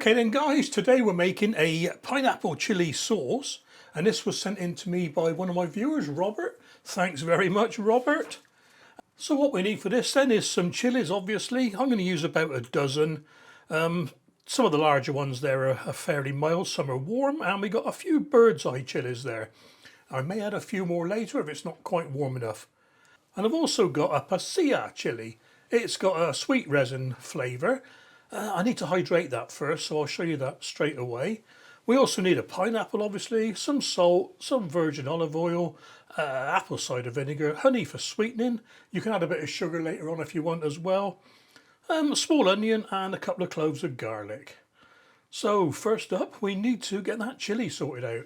Okay then guys, today we're making a pineapple chili sauce, and this was sent in to me by one of my viewers, Robert. Thanks very much, Robert. So what we need for this then is some chilies, obviously. I'm going to use about a dozen. Some of the larger ones there are fairly mild, some are warm, and we got a few bird's eye chilies there. I may add a few more later if it's not quite warm enough. And I've also got a pasilla chili. It's got a sweet resin flavour. I need to hydrate that first, so I'll show you that straight away. We also need a pineapple, obviously, some salt, some virgin olive oil, apple cider vinegar, honey for sweetening. You can add a bit of sugar later on if you want as well. A small onion and a couple of cloves of garlic. So first up, we need to get that chili sorted out.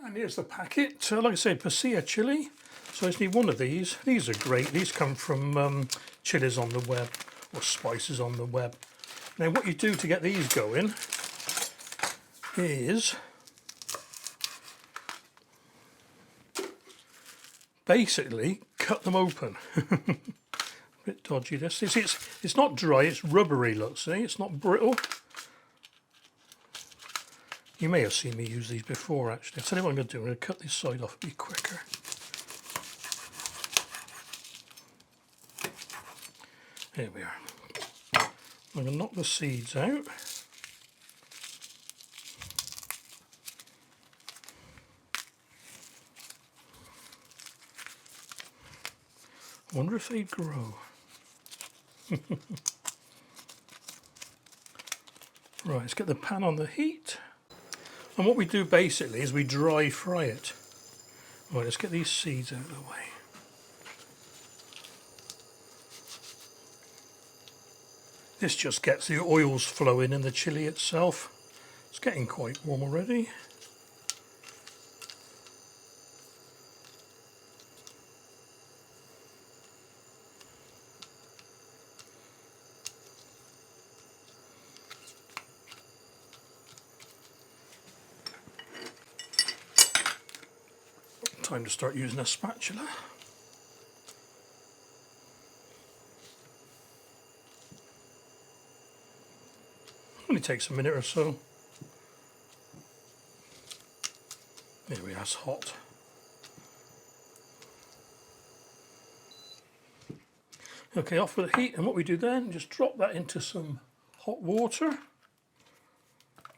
And here's the packet. Like I said, pasilla chili. So I just need one of these. These are great. These come from chilies on the web or spices on the web. Now what you do to get these going is basically cut them open. A bit dodgy this. It's not dry, it's rubbery, look, see? It's not brittle. You may have seen me use these before actually. I'll tell you what I'm going to do. I'm going to cut this side off a bit quicker. Here we are. I'm going to knock the seeds out. I wonder if they'd grow. Right, let's get the pan on the heat. And what we do basically is we dry fry it. Right, let's get these seeds out of the way. This just gets the oils flowing in the chili itself. It's getting quite warm already. Time to start using a spatula. Only takes a minute or so. There we are, it's hot. Okay, off with the heat, and what we do then, just drop that into some hot water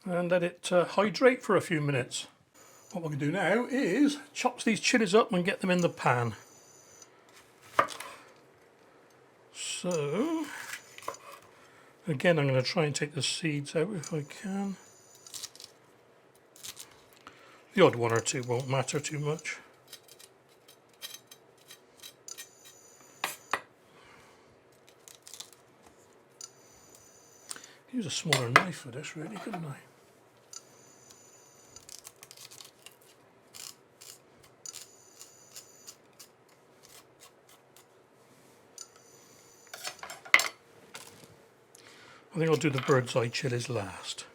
and let it hydrate for a few minutes. What we're going to do now is chop these chilies up and get them in the pan. So, again, I'm going to try and take the seeds out if I can. The odd one or two won't matter too much. Use a smaller knife for this, really, couldn't I? I think I'll do the bird's eye chilies last.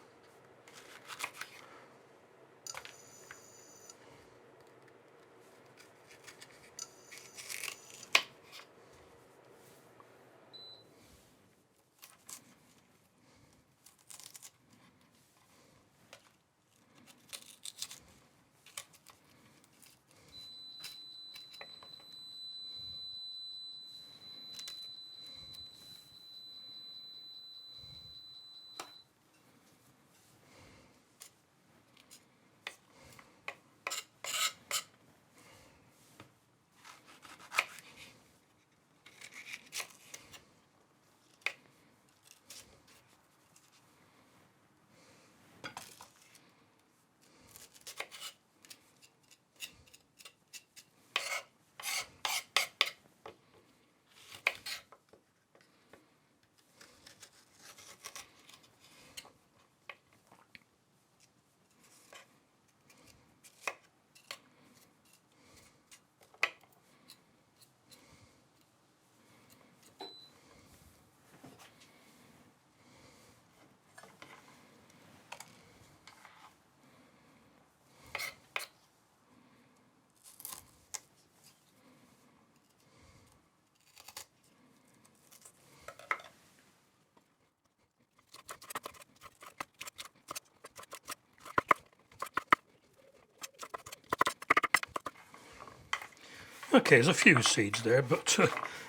Okay, there's a few seeds there, but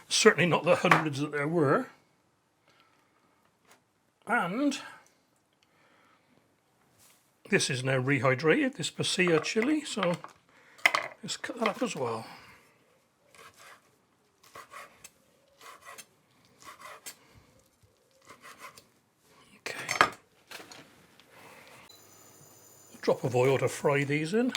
certainly not the hundreds that there were. And this is now rehydrated, this pasilla chili, so let's cut that up as well. Okay. Drop of oil to fry these in.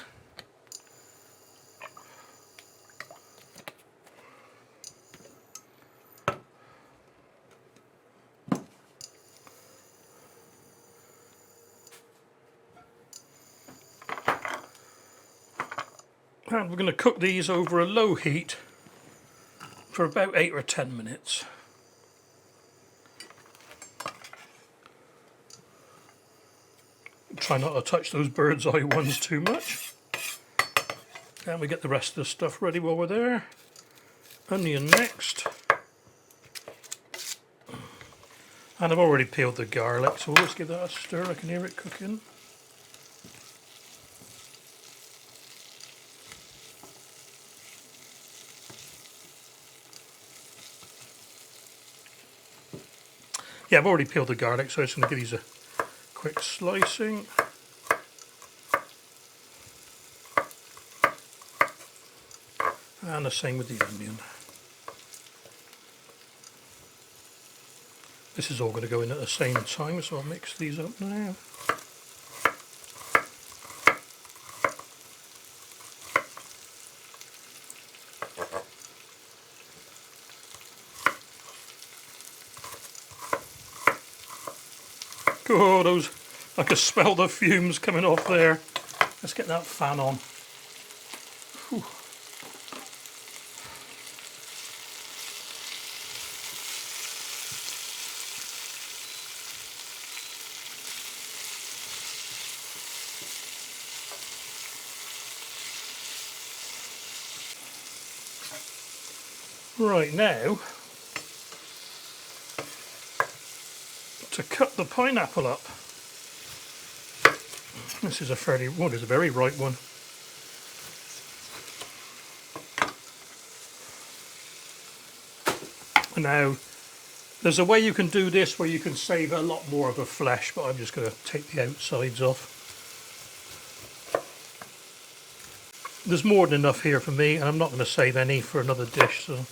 And we're going to cook these over a low heat for about 8 or 10 minutes. Try not to touch those bird's eye ones too much. And we get the rest of the stuff ready while we're there. Onion next. And I've already peeled the garlic, so we'll just give that a stir. I can hear it cooking. Yeah, I've already peeled the garlic, so I'm just going to give these a quick slicing. And the same with the onion. This is all going to go in at the same time, so I'll mix these up now. Oh, those, I can smell the fumes coming off there. Let's get that fan on. Whew. Right, now to cut the pineapple up. This is a fairly, well, it's a very ripe one. Now, there's a way you can do this where you can save a lot more of the flesh, but I'm just going to take the outsides off. There's more than enough here for me, and I'm not going to save any for another dish, so.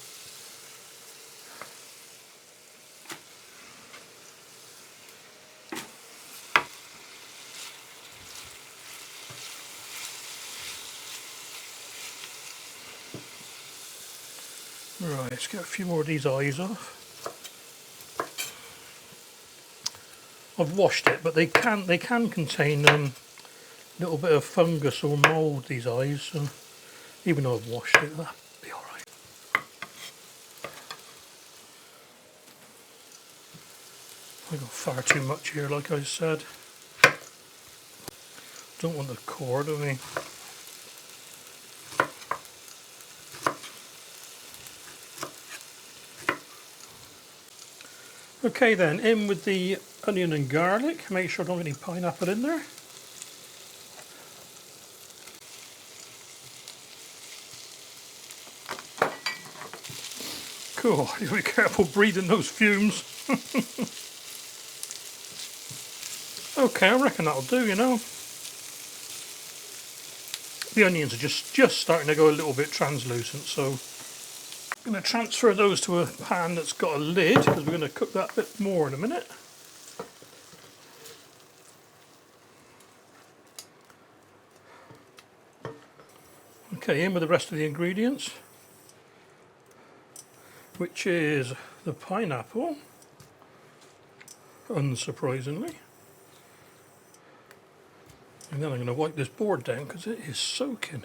Right, let's get a few more of these eyes off. I've washed it, but they can contain a little bit of fungus or mould, these eyes, so even though I've washed it, that'll be alright. I got far too much here, like I said. Don't want the core, do we? Okay then, in with the onion and garlic. Make sure I don't have any pineapple in there. Cool, you gotta be careful breathing those fumes. Okay, I reckon that'll do, you know. The onions are just starting to go a little bit translucent, so I'm going to transfer those to a pan that's got a lid, because we're going to cook that a bit more in a minute. Okay, in with the rest of the ingredients, which is the pineapple, unsurprisingly. And then I'm going to wipe this board down because it is soaking.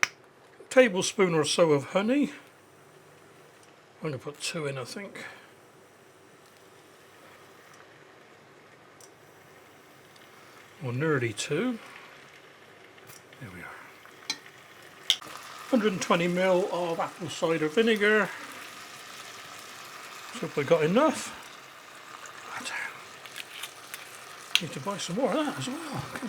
A tablespoon or so of honey. I'm going to put 2 in, I think. Or nearly 2. There we are. 120 ml of apple cider vinegar. So hope I got enough. Need to buy some more of that as well. Okay.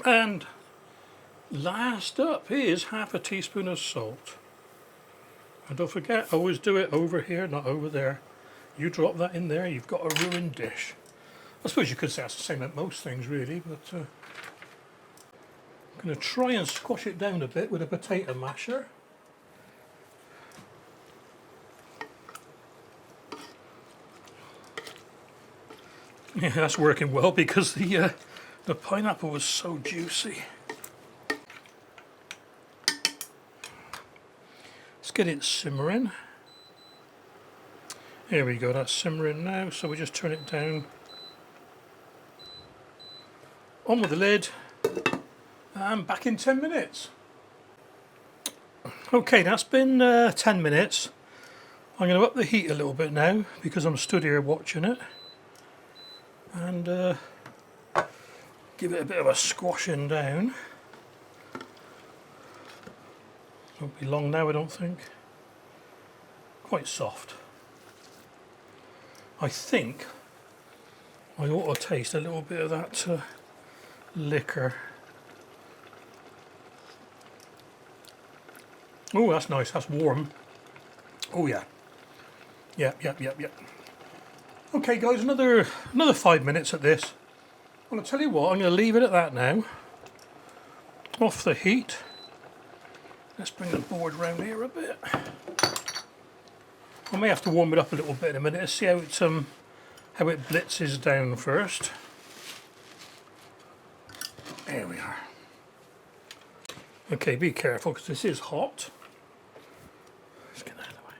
And last up is half a teaspoon of salt. And don't forget, always do it over here, not over there. You drop that in there, you've got a ruined dish. I suppose you could say that's the same at most things really, but I'm going to try and squash it down a bit with a potato masher. Yeah, that's working well because the pineapple was so juicy. Let's get it simmering. Here we go, that's simmering now, so we just turn it down. On with the lid, and back in 10 minutes. Okay, that's been 10 minutes. I'm going to up the heat a little bit now because I'm stood here watching it. And give it a bit of a squashing down. Won't be long now, I don't think. Quite soft. I think I ought to taste a little bit of that liquor. Oh, that's nice, that's warm. Oh yeah. Yep. Okay guys, another 5 minutes at this. Well, I'll tell you what, I'm going to leave it at that now. Off the heat. Let's bring the board round here a bit. I may have to warm it up a little bit in a minute to see how it blitzes down first. There we are. Okay, be careful because this is hot. Let's get that out of the way.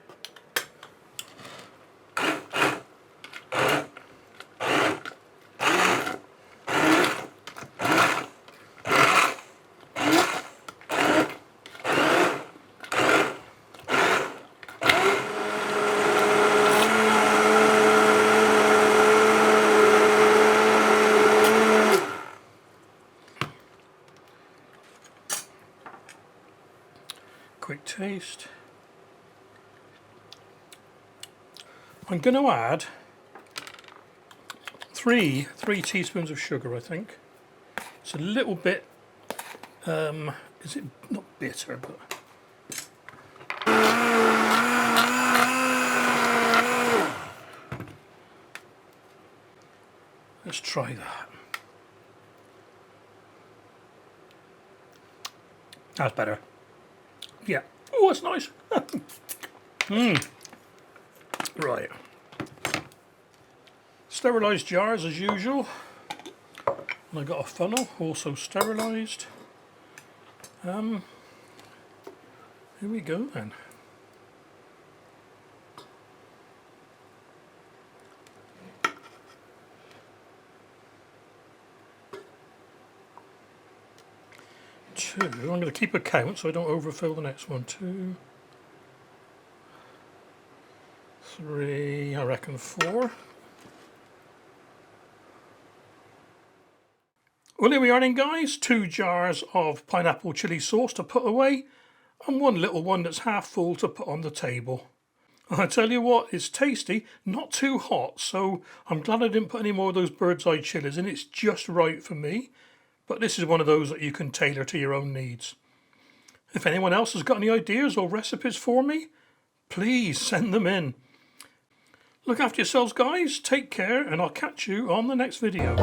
Quick taste. I'm going to add three teaspoons of sugar, I think. It's a little bit, is it not bitter, but let's try that. That's better. Yeah. Oh, that's nice. Right. Sterilised jars as usual. And I got a funnel, also sterilised. Here we go then. Two. I'm going to keep a count so I don't overfill the next one. 2, 3, I reckon 4. Well, here we are then guys, 2 jars of pineapple chilli sauce to put away and one little one that's half full to put on the table. I tell you what, it's tasty, not too hot, so I'm glad I didn't put any more of those bird's eye chilies in. It's just right for me, but this is one of those that you can tailor to your own needs. If anyone else has got any ideas or recipes for me, please send them in. Look after yourselves guys, take care, and I'll catch you on the next video.